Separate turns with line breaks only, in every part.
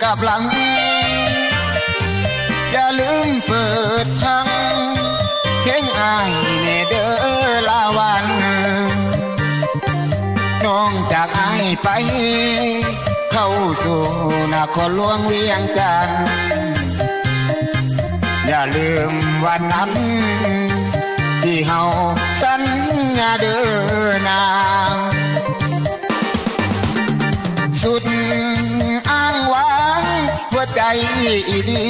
กับหลังอย่าลืมเปิดพังเพลงอายเนเดอลาวันน้องจากอายไปเข้าสู่นครหลวงเวียงจันทน์อย่าลืมวันนั้นที่เฮาสัญญาเดินนางสุดอ้างว้างหัวใจดี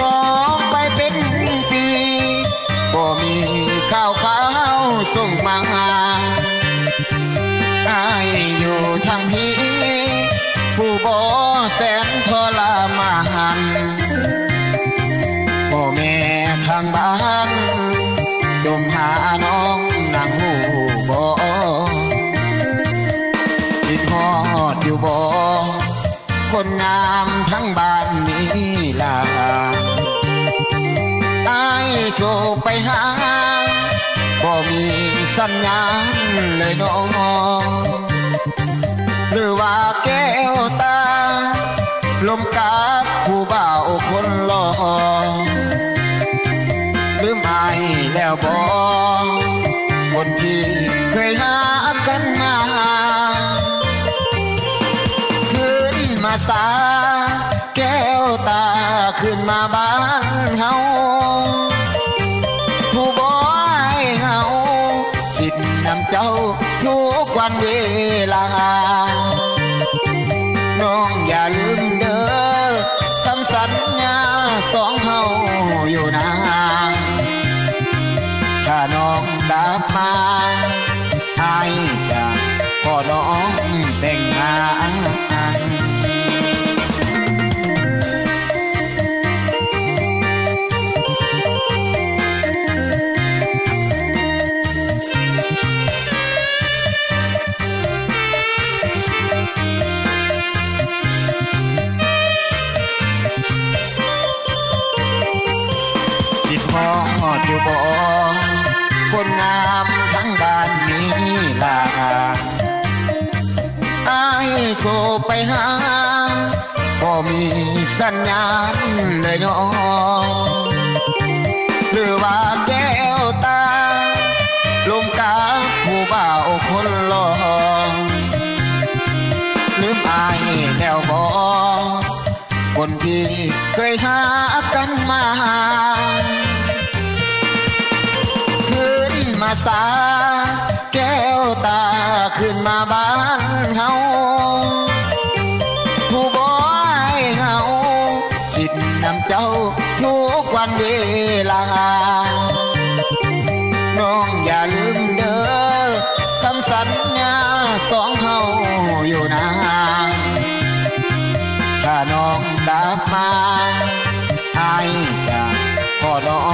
น้องไปเป็นปีก็มีข่าวส่งมาอายอยู่ทางพี่ผู้บ่แสนทรมานพ่อแม่ทางบ้านจมหาน้องนางหูบ่คิดฮอดอยู่บ่คนงามทั้งบ้านนี้ล่ะอายโทรไปหาบ่มีสัญญาณเลยน้องหรือว่าแก้วตาลมกับผู้บ่าวคนหล่อลืมอายแล้วบ่คนที่เคยหากันมาขึ้นมาสาแก้วตาขึ้นมาบ้านเฮาผู้บ่ให้เฮาคิดนำเจ้าทุกวันเวลาน้องอย่าลืมเด้อคำสัญญาสองเฮาอยู่นานถ้าน้องกลับมาอายจะขอน้องแต่งงานฮอดอยู่บ่คนงามทั้งบ้านนี้ล่ะอายโทรไปหาบ่มีสัญญาณเลยน้องหรือว่าแก้วตาลมกาผู้บ่าวคนหล่อลืมอายแล้วบ่คนที่เคยหากันมามาสาแก้วตาขึ้นมาบ้านเฮาผู้บ่ให้เฮาคิดนำเจ้าทุกวันเวลาน้องอย่าลืมเด้อคำสัญญาสองเฮาอยู่นานถ้าน้องกลับมาอายจะขอน้อง